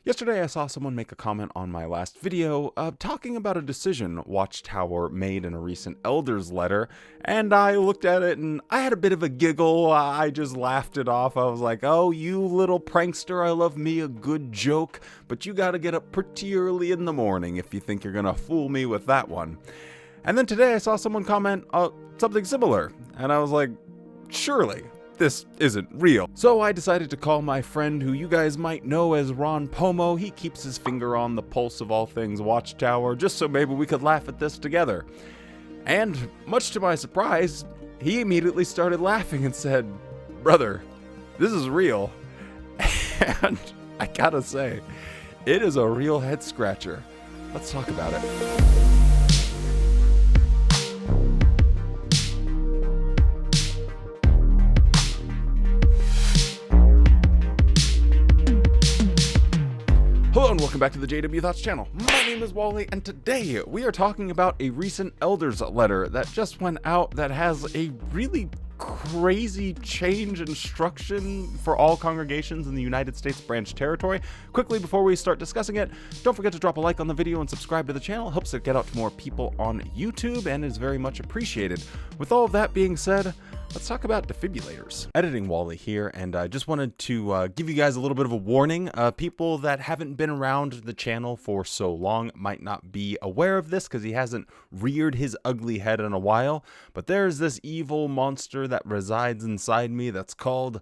Yesterday, I saw someone make a comment on my last video talking about a decision Watchtower made in a recent elders letter, and I looked at it and I had a bit of a giggle. I just laughed it off. I was like, oh, you little prankster, I love me a good joke, but you gotta get up pretty early in the morning if you think you're gonna fool me with that one. And then today I saw someone comment something similar, and I was like, surely this isn't real. So I decided to call my friend who you guys might know as Ron Pomo. He keeps his finger on the pulse of all things Watchtower, just so maybe we could laugh at this together. And much to my surprise, he immediately started laughing and said, brother, this is real. And I gotta say, it is a real head scratcher. Let's talk about it. Hello and welcome back to the JW Thoughts channel. My name is Wally, and today we are talking about a recent elders letter that just went out that has a really crazy change instruction for all congregations in the United States branch territory. Quickly, before we start discussing it, don't forget to drop a like on the video and subscribe to the channel. It helps it get out to more people on YouTube and is very much appreciated. With all of that being said, let's talk about defibrillators. Editing Wally here, and I just wanted to give you guys a little bit of a warning. People that haven't been around the channel for so long might not be aware of this because he hasn't reared his ugly head in a while, but there's this evil monster that resides inside me that's called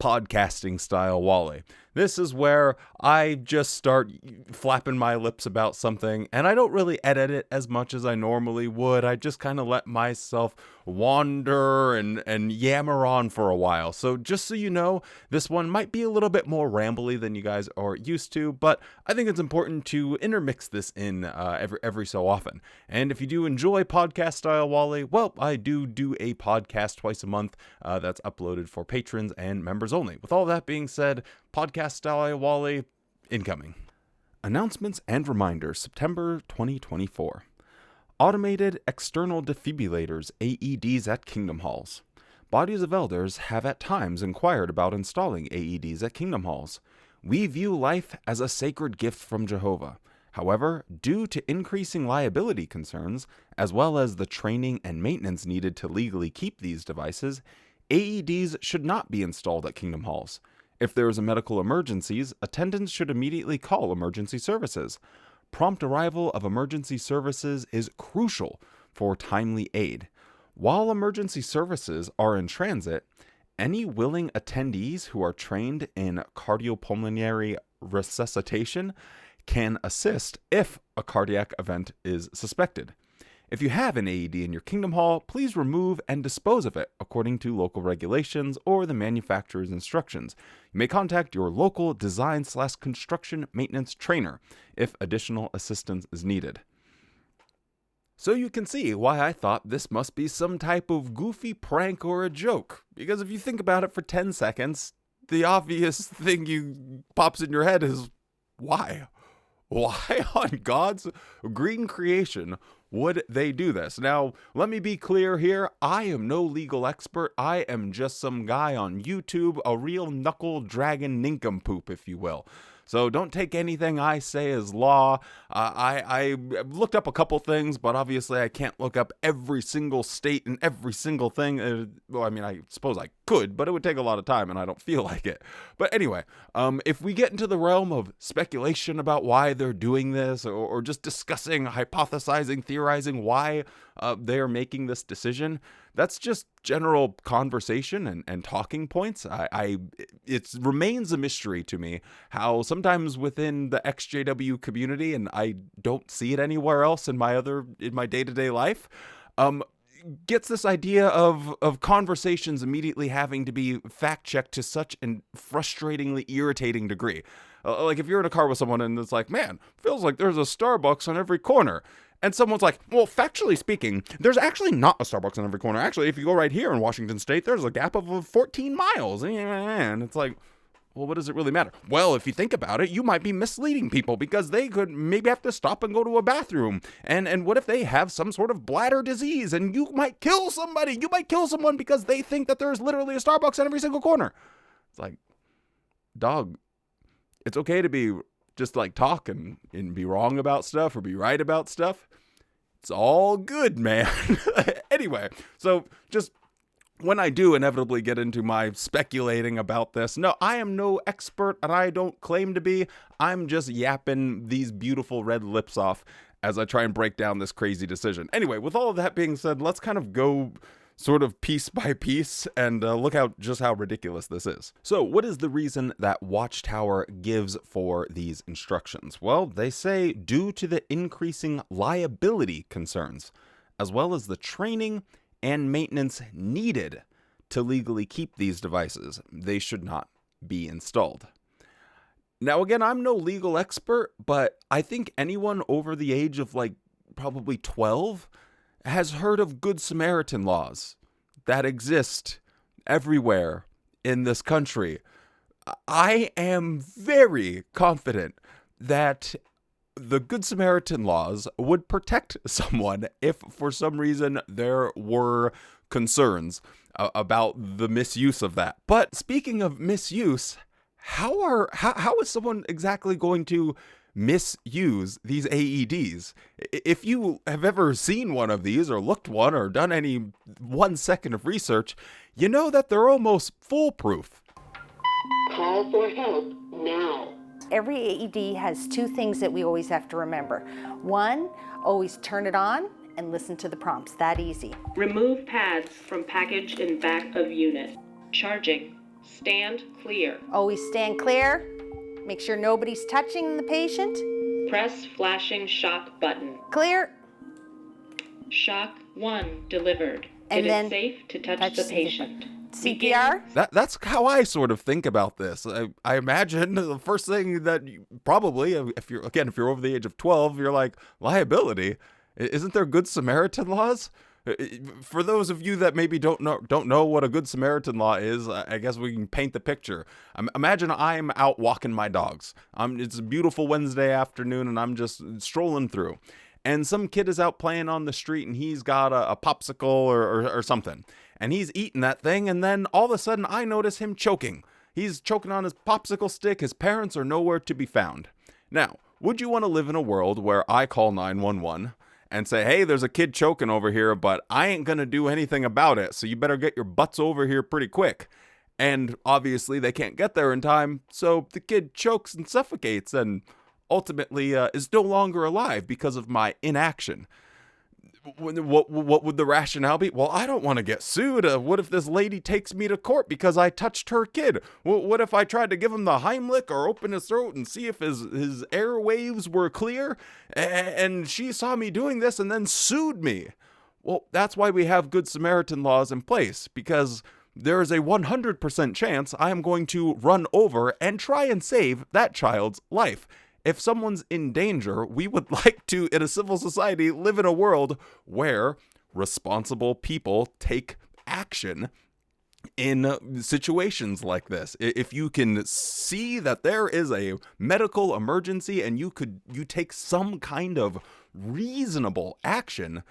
podcasting style Wally. This is where I just start flapping my lips about something, and I don't really edit it as much as I normally would. I just kind of let myself wander and yammer on for a while. So just so you know, this one might be a little bit more rambly than you guys are used to, but I think it's important to intermix this in every so often. And if you do enjoy podcast style Wally, well, I do a podcast twice a month that's uploaded for patrons and members only. With all that being said, podcast style Wally incoming. Announcements and reminders, September 2024. Automated external defibrillators, AEDs at Kingdom Halls. Bodies of elders have at times inquired about installing AEDs at Kingdom Halls. We view life as a sacred gift from Jehovah. However, due to increasing liability concerns, as well as the training and maintenance needed to legally keep these devices, AEDs should not be installed at Kingdom Halls. If there is a medical emergency, attendants should immediately call emergency services. Prompt arrival of emergency services is crucial for timely aid. While emergency services are in transit, any willing attendees who are trained in cardiopulmonary resuscitation can assist if a cardiac event is suspected. If you have an AED in your Kingdom Hall, please remove and dispose of it according to local regulations or the manufacturer's instructions. You may contact your local design/construction maintenance trainer if additional assistance is needed. So you can see why I thought this must be some type of goofy prank or a joke. Because if you think about it for 10 seconds, the obvious thing pops in your head is, why? Why on God's green creation would they do this? Now, let me be clear here. I am no legal expert. I am just some guy on YouTube, a real knuckle dragon nincompoop, if you will. So don't take anything I say as law. I looked up a couple things, but obviously I can't look up every single state and every single thing. Well, I mean, I suppose I could, but it would take a lot of time and I don't feel like it. But anyway, if we get into the realm of speculation about why they're doing this or just discussing, hypothesizing, theorizing why they're making this decision, that's just general conversation and talking points. It remains a mystery to me how sometimes within the EXJW community, and I don't see it anywhere else in my day-to-day life, gets this idea of conversations immediately having to be fact-checked to such a frustratingly irritating degree. Like if you're in a car with someone and it's like, man, feels like there's a Starbucks on every corner. And someone's like, well, factually speaking, there's actually not a Starbucks on every corner. Actually, if you go right here in Washington State, there's a gap of 14 miles. And it's like, well, what does it really matter? Well, if you think about it, you might be misleading people because they could maybe have to stop and go to a bathroom. And what if they have some sort of bladder disease and you might kill somebody? You might kill someone because they think that there's literally a Starbucks on every single corner. It's like, dog, it's okay to be just like talk and be wrong about stuff or be right about stuff. It's all good, man. Anyway, so just when I do inevitably get into my speculating about this, no, I am no expert and I don't claim to be. I'm just yapping these beautiful red lips off as I try and break down this crazy decision. Anyway, with all of that being said, let's kind of go sort of piece by piece and look out just how ridiculous this is. So what is the reason that Watchtower gives for these instructions? Well, they say due to the increasing liability concerns, as well as the training and maintenance needed to legally keep these devices, they should not be installed. Now, again, I'm no legal expert, but I think anyone over the age of like probably 12 has heard of Good Samaritan laws that exist everywhere in this country. I am very confident that the Good Samaritan laws would protect someone if for some reason there were concerns about the misuse of that. But speaking of misuse, how is someone exactly going to misuse these AEDs? If you have ever seen one of these or looked one or done any 1 second of research, you know that they're almost foolproof. Call for help now. Every AED has two things that we always have to remember. One, always turn it on and listen to the prompts. That easy. Remove pads from package in back of unit. Charging. Stand clear. Always stand clear. Make sure nobody's touching the patient. Press flashing shock button. Clear. Shock 1 delivered. And it then is safe to touch the patient. CPR. That's how I sort of think about this. I imagine the first thing that you probably, if you're over the age of 12, you're like, liability. Isn't there Good Samaritan laws? For those of you that maybe don't know what a Good Samaritan law is, I guess we can paint the picture. Imagine I'm out walking my dogs. It's a beautiful Wednesday afternoon and I'm just strolling through. And some kid is out playing on the street and he's got a popsicle or something. And he's eating that thing and then all of a sudden I notice him choking. He's choking on his popsicle stick. His parents are nowhere to be found. Now, would you want to live in a world where I call 911 and say, hey, there's a kid choking over here, but I ain't going to do anything about it, so you better get your butts over here pretty quick. And obviously they can't get there in time, so the kid chokes and suffocates and ultimately is no longer alive because of my inaction. What would the rationale be? Well, I don't want to get sued. What if this lady takes me to court because I touched her kid? What if I tried to give him the Heimlich or open his throat and see if his airwaves were clear and she saw me doing this and then sued me? Well, that's why we have Good Samaritan laws in place, because there is a 100% chance I am going to run over and try and save that child's life. If someone's in danger, we would like to, in a civil society, live in a world where responsible people take action in situations like this. If you can see that there is a medical emergency and you take some kind of reasonable action,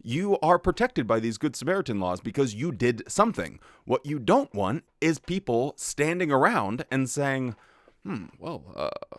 you are protected by these Good Samaritan laws because you did something. What you don't want is people standing around and saying,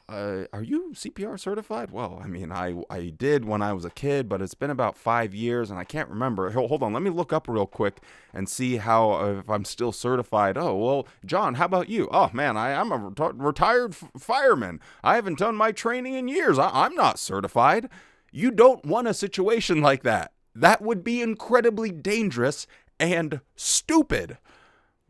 are you CPR certified? Well, I mean, I did when I was a kid, but it's been about 5 years and I can't remember. Hold on, let me look up real quick and see if I'm still certified. Oh, well, John, how about you? Oh, man, I'm a retired fireman. I haven't done my training in years. I'm not certified. You don't want a situation like that. That would be incredibly dangerous and stupid.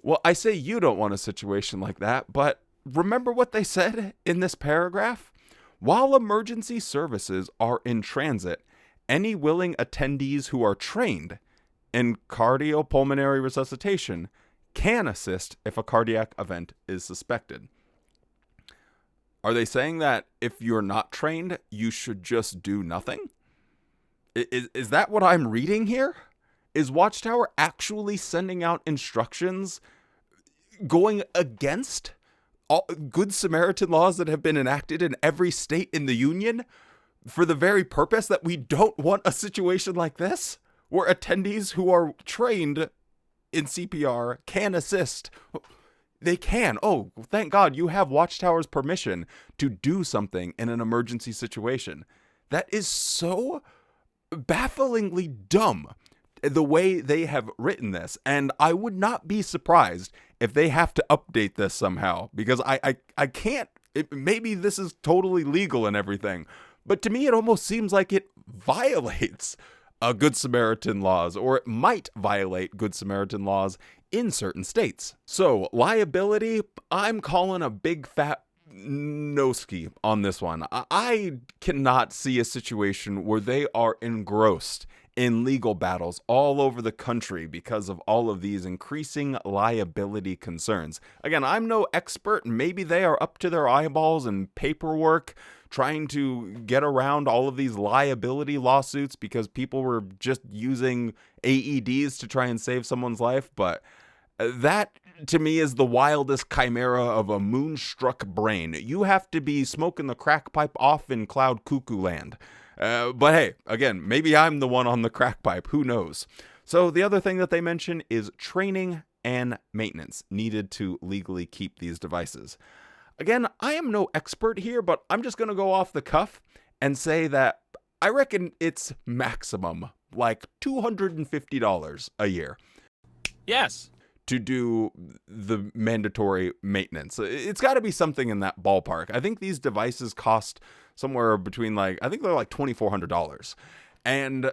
Well, I say you don't want a situation like that, but remember what they said in this paragraph? While emergency services are in transit, any willing attendees who are trained in cardiopulmonary resuscitation can assist if a cardiac event is suspected. Are they saying that if you're not trained, you should just do nothing? Is that what I'm reading here? Is Watchtower actually sending out instructions going against all Good Samaritan laws that have been enacted in every state in the Union for the very purpose that we don't want a situation like this where attendees who are trained in CPR can assist? They can. Oh, thank God you have Watchtower's permission to do something in an emergency situation. That is so bafflingly dumb, the way they have written this. And I would not be surprised if they have to update this somehow, because I can't. Maybe this is totally legal and everything, but to me it almost seems like it violates Good Samaritan laws, or it might violate Good Samaritan laws in certain states. So liability, I'm calling a big fat no-ski on this one. I cannot see a situation where they are engrossed in legal battles all over the country because of all of these increasing liability concerns. Again, I'm no expert. Maybe they are up to their eyeballs in paperwork, trying to get around all of these liability lawsuits because people were just using AEDs to try and save someone's life. But that, to me, is the wildest chimera of a moonstruck brain. You have to be smoking the crack pipe off in cloud cuckoo land. But hey, again, maybe I'm the one on the crack pipe. Who knows? So the other thing that they mention is training and maintenance needed to legally keep these devices. Again, I am no expert here, but I'm just going to go off the cuff and say that I reckon it's maximum like $250 a year. Yes. To do the mandatory maintenance. It's got to be something in that ballpark. I think these devices cost somewhere between I think they're like $2,400. And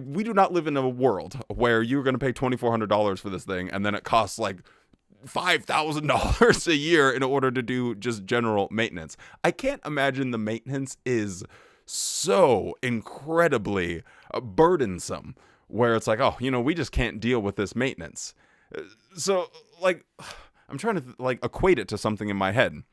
we do not live in a world where you're going to pay $2,400 for this thing and then it costs like $5,000 a year in order to do just general maintenance. I can't imagine the maintenance is so incredibly burdensome where it's like, oh, we just can't deal with this maintenance. So, I'm trying to, equate it to something in my head.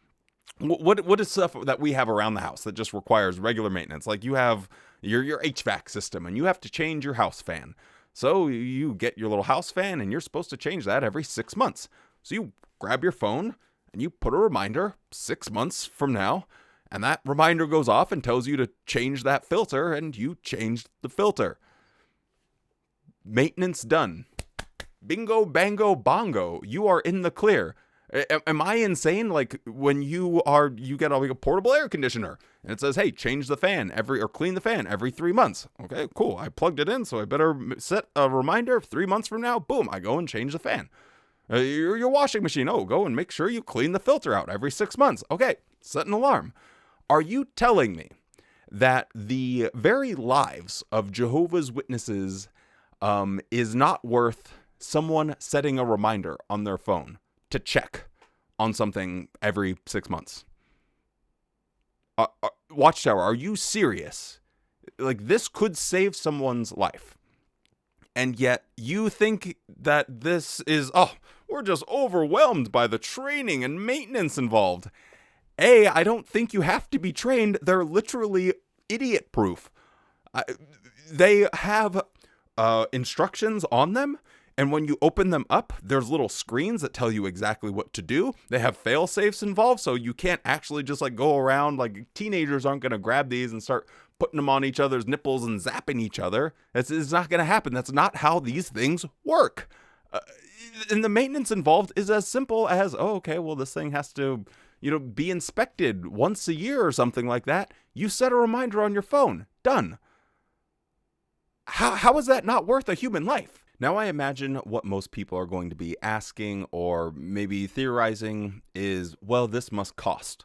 What is stuff that we have around the house that just requires regular maintenance? Like, you have your HVAC system, and you have to change your house fan. So, you get your little house fan, and you're supposed to change that every 6 months. So, you grab your phone, and you put a reminder 6 months from now, and that reminder goes off and tells you to change that filter, and you changed the filter. Maintenance done. Bingo, bango, bongo. You are in the clear. Am I insane? Like when you get a portable air conditioner and it says, hey, change the fan or clean the fan every 3 months. Okay, cool. I plugged it in, so I better set a reminder 3 months from now. Boom, I go and change the fan. Your washing machine. Oh, go and make sure you clean the filter out every 6 months. Okay, set an alarm. Are you telling me that the very lives of Jehovah's Witnesses is not worth someone setting a reminder on their phone to check on something every 6 months? Watchtower, are you serious? Like, this could save someone's life. And yet you think that this is, we're just overwhelmed by the training and maintenance involved. I don't think you have to be trained. They're literally idiot proof. They have instructions on them. And when you open them up, there's little screens that tell you exactly what to do. They have fail safes involved, so you can't actually just go around. Teenagers aren't going to grab these and start putting them on each other's nipples and zapping each other. It's not going to happen. That's not how these things work. And the maintenance involved is as simple as, this thing has to, be inspected once a year or something like that. You set a reminder on your phone. Done. How is that not worth a human life? Now, I imagine what most people are going to be asking or maybe theorizing is, well, this must cost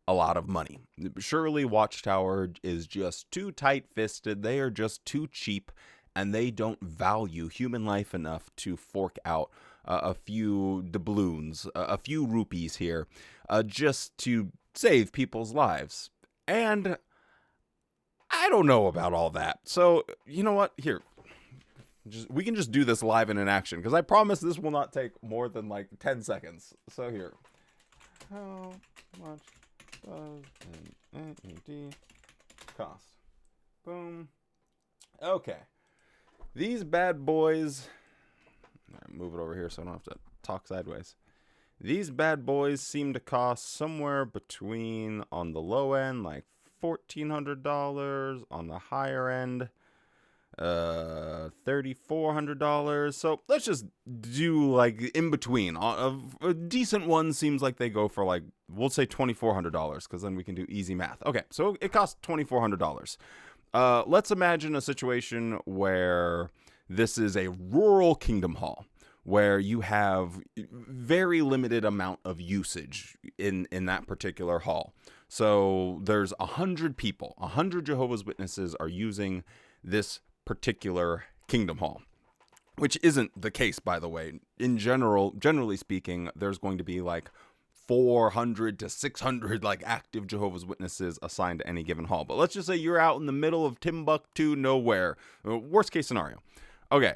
a lot of money. Surely Watchtower is just too tight-fisted. They are just too cheap, and they don't value human life enough to fork out a few doubloons, a few rupees here, just to save people's lives. And I don't know about all that. So, you know what? Here. We can just do this live and in action, because I promise this will not take more than 10 seconds. So here. How much does an AED cost? Boom. Okay. These bad boys. Move it over here so I don't have to talk sideways. These bad boys seem to cost somewhere between, on the low end, $1,400, on the higher end, $3,400. So let's just do like in between. A decent one seems like they go for like, we'll say $2,400 because then we can do easy math. Okay, so it costs $2,400. Let's imagine a situation where this is a rural kingdom hall where you have very limited amount of usage in that particular hall. So there's 100 people, 100 Jehovah's Witnesses are using this particular kingdom hall, which isn't the case, by the way. In generally speaking, there's going to be like 400 to 600 like active Jehovah's Witnesses assigned to any given hall. But let's just say you're out in the middle of Timbuktu, nowhere. Worst case scenario. Okay.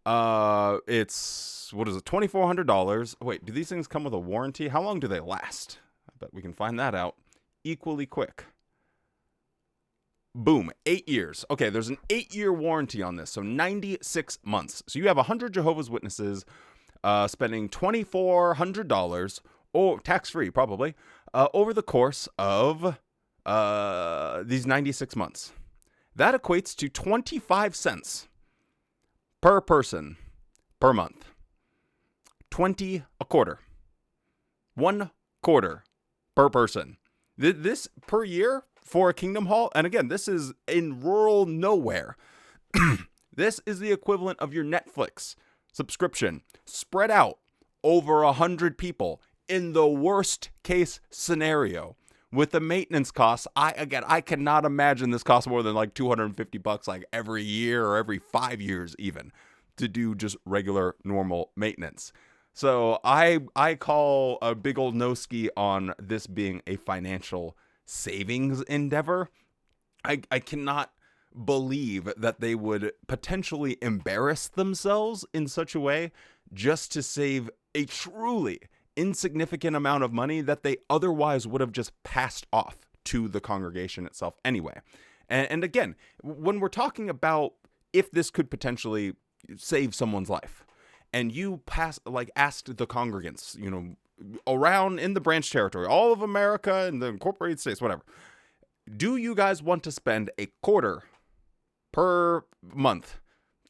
It's, what is it, $2,400. Wait, do these things come with a warranty? How long do they last? I bet we can find that out equally quick. Boom, 8 years. Okay, there's an 8-year warranty on this, so 96 months. So you have 100 Jehovah's Witnesses spending $2,400, or tax-free probably, over the course of these 96 months. That equates to 25 cents per person per month. 20 a quarter. 1 quarter per person. This per year for a kingdom hall, and again, this is in rural nowhere. This is the equivalent of your Netflix subscription spread out over 100 people in the worst case scenario. With the maintenance costs, I cannot imagine this costs more than like $250 like every year or every 5 years even to do just regular normal maintenance. So I call a big old no-ski on this being a financial savings endeavor. I cannot believe that they would potentially embarrass themselves in such a way just to save a truly insignificant amount of money that they otherwise would have just passed off to the congregation itself anyway. And again, when we're talking about if this could potentially save someone's life, and you asked the congregants, around in the branch territory, all of America and the incorporated states, whatever, do you guys want to spend a quarter per month?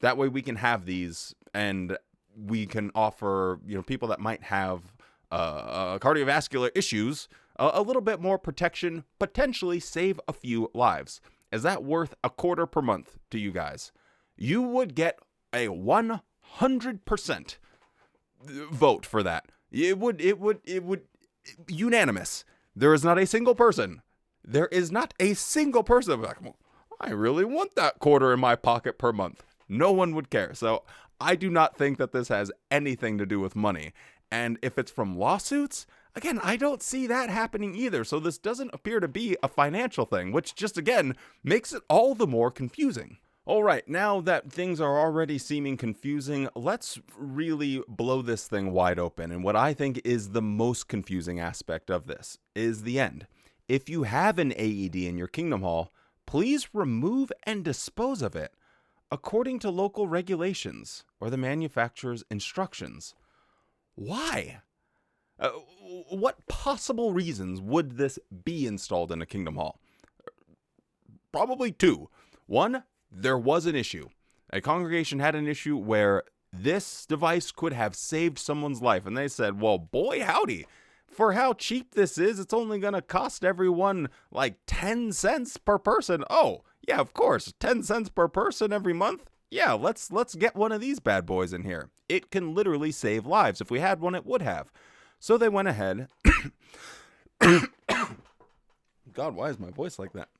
That way we can have these, and we can offer, people that might have cardiovascular issues a little bit more protection, potentially save a few lives. Is that worth a quarter per month to you guys? You would get a 100% vote for that. It would unanimous. There is not a single person. Like, well, I really want that quarter in my pocket per month. No one would care. So I do not think that this has anything to do with money. And if it's from lawsuits, again, I don't see that happening either. So this doesn't appear to be a financial thing, which just, again, makes it all the more confusing. All right, now that things are already seeming confusing, let's really blow this thing wide open. And what I think is the most confusing aspect of this is the end. If you have an AED in your kingdom hall, please remove and dispose of it according to local regulations or the manufacturer's instructions. Why? What possible reasons would this be installed in a kingdom hall? Probably two. One, there was an issue. A congregation had an issue where this device could have saved someone's life. And they said, well, boy, howdy. For how cheap this is, it's only going to cost everyone like 10 cents per person. Oh, yeah, of course. 10 cents per person every month. Yeah, let's get one of these bad boys in here. It can literally save lives. If we had one, it would have. So they went ahead. God, why is my voice like that?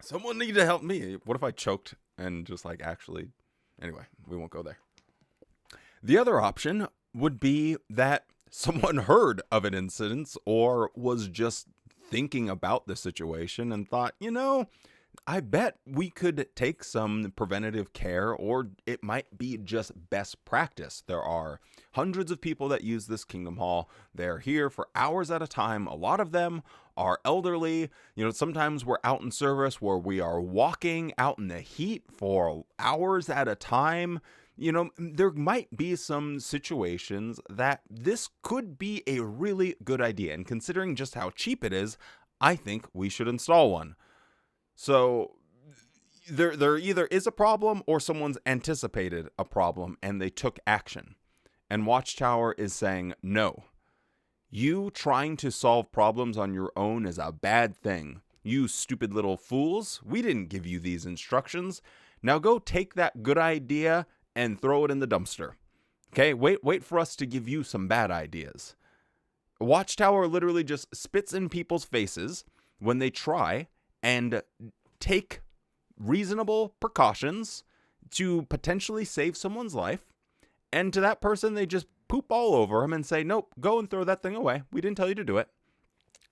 Someone need to help me. What if I choked and just actually... Anyway, we won't go there. The other option would be that someone heard of an incident or was just thinking about the situation and thought, I bet we could take some preventative care, or it might be just best practice. There are hundreds of people that use this kingdom hall. They're here for hours at a time. A lot of them are elderly. Sometimes we're out in service where we are walking out in the heat for hours at a time. There might be some situations that this could be a really good idea. And considering just how cheap it is, I think we should install one. So there either is a problem or someone's anticipated a problem and they took action. And Watchtower is saying, no, you trying to solve problems on your own is a bad thing. You stupid little fools. We didn't give you these instructions. Now go take that good idea and throw it in the dumpster. Okay, wait for us to give you some bad ideas. Watchtower literally just spits in people's faces when they try and take reasonable precautions to potentially save someone's life. And to that person, they just poop all over him and say, nope, go and throw that thing away. We didn't tell you to do it.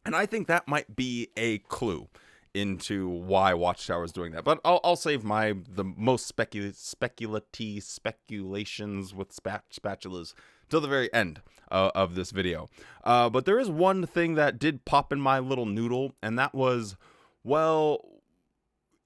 And I think that might be a clue into why Watchtower is doing that. But I'll save the most speculations with spatulas till the very end of this video. But there is one thing that did pop in my little noodle, and that was, well,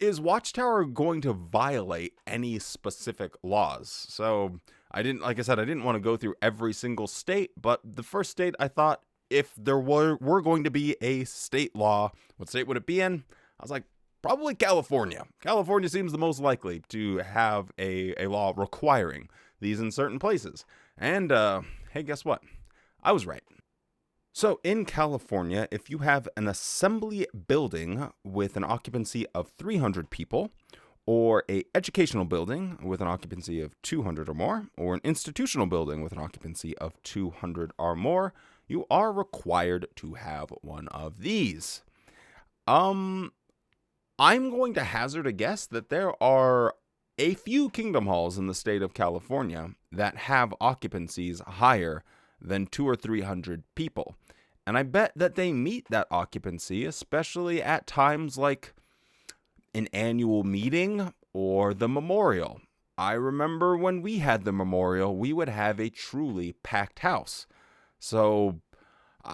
is Watchtower going to violate any specific laws? So I didn't want to go through every single state, but the first state I thought, if there were going to be a state law, what state would it be in? I was like, probably California. California seems the most likely to have a law requiring these in certain places. And hey, guess what? I was right. So in California, if you have an assembly building with an occupancy of 300 people, or an educational building with an occupancy of 200 or more, or an institutional building with an occupancy of 200 or more, you are required to have one of these. I'm going to hazard a guess that there are a few kingdom halls in the state of California that have occupancies higher than 200 or 300 people. And I bet that they meet that occupancy, especially at times like an annual meeting or the memorial. I remember when we had the memorial, we would have a truly packed house. So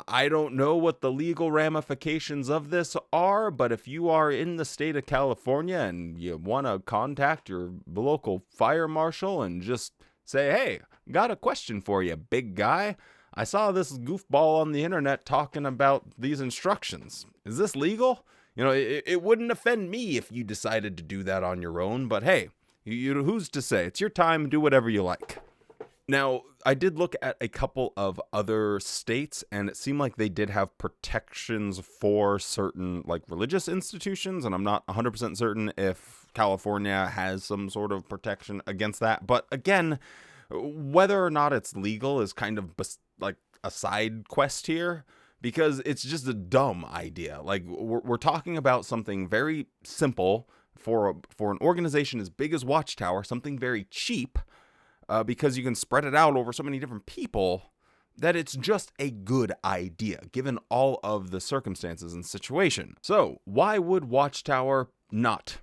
I don't know what the legal ramifications of this are, but if you are in the state of California and you want to contact your local fire marshal and just say, hey, got a question for you, big guy. I saw this goofball on the internet talking about these instructions. Is this legal? You know, it wouldn't offend me if you decided to do that on your own, but hey, who's to say? It's your time, do whatever you like. Now, I did look at a couple of other states, and it seemed like they did have protections for certain, like, religious institutions, and I'm not 100% certain if California has some sort of protection against that. But again, whether or not it's legal is kind of like a side quest here, because it's just a dumb idea. Like, we're talking about something very simple for an organization as big as Watchtower, something very cheap, because you can spread it out over so many different people, that it's just a good idea, given all of the circumstances and situation. So, why would Watchtower not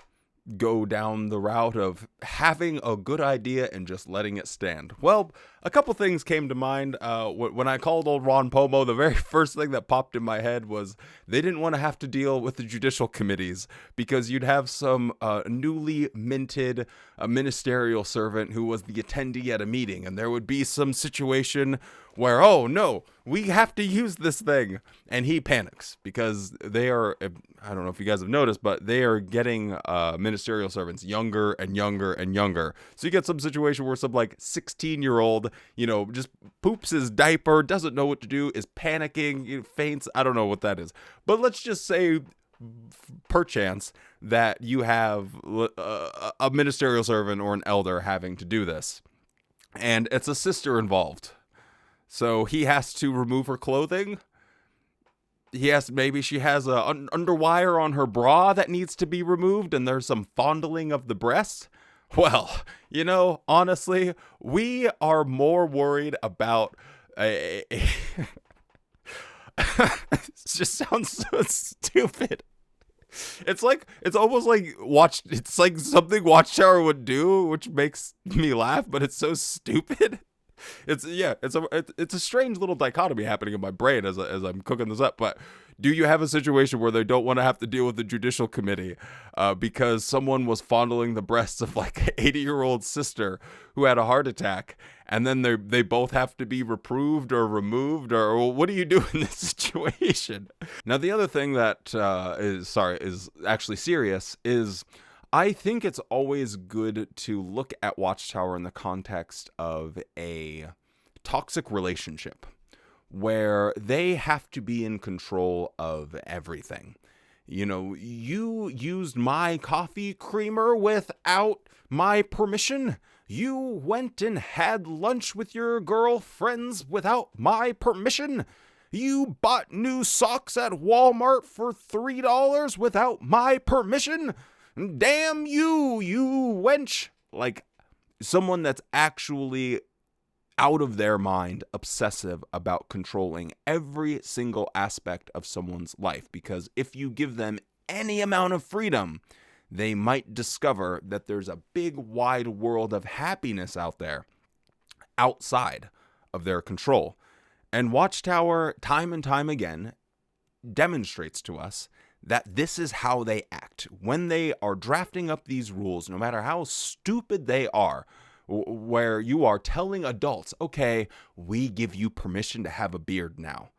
go down the route of having a good idea and just letting it stand? Well, a couple things came to mind. When I called old Ron Pomo, the very first thing that popped in my head was they didn't want to have to deal with the judicial committees, because you'd have some newly minted ministerial servant who was the attendee at a meeting, and there would be some situation where, oh no, we have to use this thing, and he panics because they are, I don't know if you guys have noticed, but they are getting ministerial servants younger and younger and younger. So you get some situation where some like 16-year-old, you know, just poops his diaper, doesn't know what to do, is panicking, faints. I don't know what that is, but let's just say perchance that you have a ministerial servant or an elder having to do this, and it's a sister involved. So he has to remove her clothing. Maybe she has a underwire on her bra that needs to be removed, and there's some fondling of the breast. Well, you know, honestly, we are more worried about it just sounds so stupid. It's almost like it's like something Watchtower would do, which makes me laugh, but it's so stupid. It's a strange little dichotomy happening in my brain as I'm cooking this up. But do you have a situation where they don't want to have to deal with the Judicial Committee because someone was fondling the breasts of like an 80-year-old sister who had a heart attack, and then they both have to be reproved or removed, or what do you do in this situation? Now, the other thing that is actually serious is I think it's always good to look at Watchtower in the context of a toxic relationship where they have to be in control of everything. You know, you used my coffee creamer without my permission. You went and had lunch with your girlfriends without my permission. You bought new socks at Walmart for $3 without my permission. Damn you, you wench. Like, someone that's actually out of their mind, obsessive about controlling every single aspect of someone's life. Because if you give them any amount of freedom, they might discover that there's a big wide world of happiness out there outside of their control. And Watchtower, time and time again, demonstrates to us that this is how they act. When they are drafting up these rules, no matter how stupid they are, where you are telling adults, okay, we give you permission to have a beard now.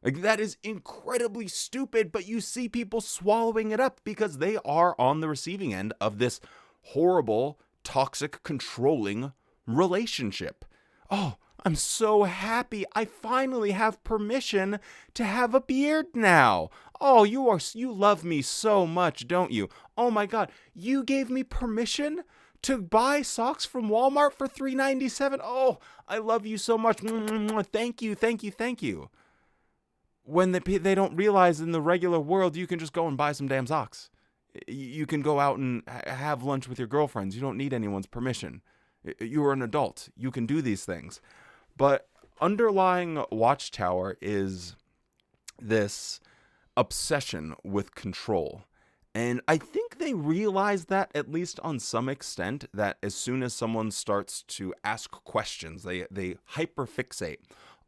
Like, that is incredibly stupid, but you see people swallowing it up because they are on the receiving end of this horrible, toxic, controlling relationship. Oh, I'm so happy. I finally have permission to have a beard now. Oh, you love me so much, don't you? Oh my God, you gave me permission to buy socks from Walmart for $3.97. Oh, I love you so much. Thank you, thank you, thank you. When they don't realize in the regular world, you can just go and buy some damn socks. You can go out and have lunch with your girlfriends. You don't need anyone's permission. You are an adult. You can do these things. But underlying Watchtower is this obsession with control. And I think they realize that, at least on some extent, that as soon as someone starts to ask questions, they hyperfixate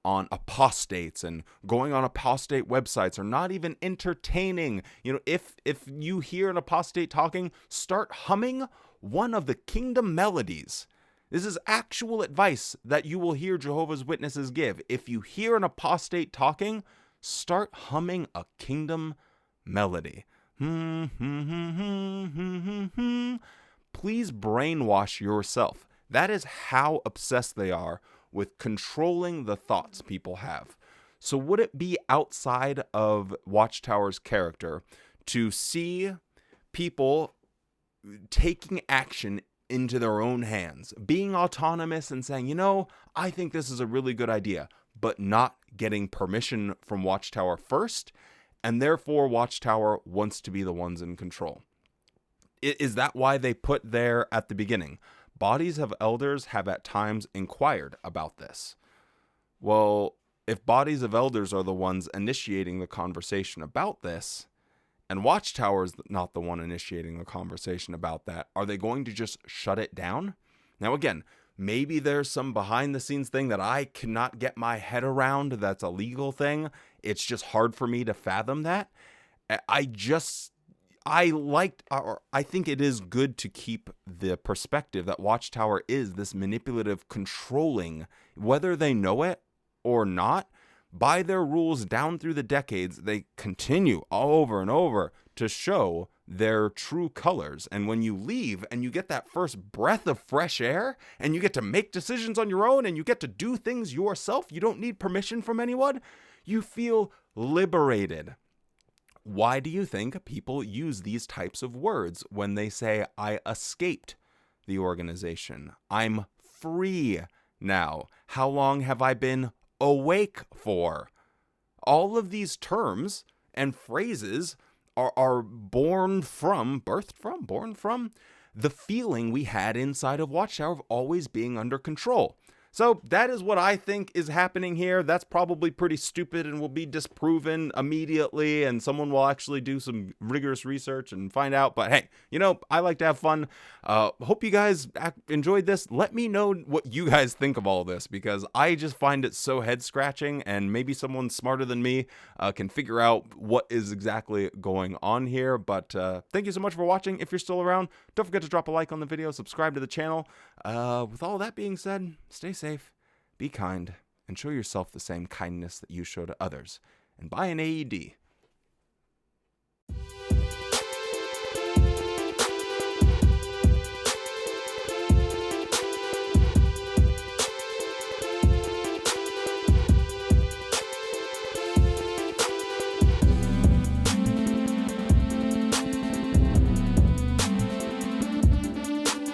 on apostates and going on apostate websites, or not even entertaining. You know, if you hear an apostate talking, start humming one of the kingdom melodies. This is actual advice that you will hear Jehovah's Witnesses give. If you hear an apostate talking, start humming a kingdom melody. Please brainwash yourself. That is how obsessed they are with controlling the thoughts people have. So would it be outside of Watchtower's character to see people taking action into their own hands, being autonomous and saying, you know, I think this is a really good idea, but not getting permission from Watchtower first, and therefore Watchtower wants to be the ones in control? Is that why they put there at the beginning, bodies of elders have at times inquired about this? Well, if bodies of elders are the ones initiating the conversation about this, and Watchtower is not the one initiating the conversation about that, are they going to just shut it down? Now again, maybe there's some behind the scenes thing that I cannot get my head around that's a legal thing. It's just hard for me to fathom that. I think it is good to keep the perspective that Watchtower is this manipulative, controlling, whether they know it or not. By their rules down through the decades, they continue over and over to show their true colors. And when you leave and you get that first breath of fresh air and you get to make decisions on your own and you get to do things yourself, you don't need permission from anyone, you feel liberated. Why do you think people use these types of words when they say, I escaped the organization? I'm free now. How long have I been awake for? All of these terms and phrases are born from the feeling we had inside of Watchtower of always being under control. So that is what I think is happening here. That's probably pretty stupid and will be disproven immediately, and someone will actually do some rigorous research and find out. But hey, you know, I like to have fun. Hope you guys enjoyed this. Let me know what you guys think of all this, because I just find it so head-scratching, and maybe someone smarter than me can figure out what is exactly going on here. But thank you so much for watching. If you're still around, don't forget to drop a like on the video, subscribe to the channel. With all that being said, stay safe, be kind, and show yourself the same kindness that you show to others. And buy an AED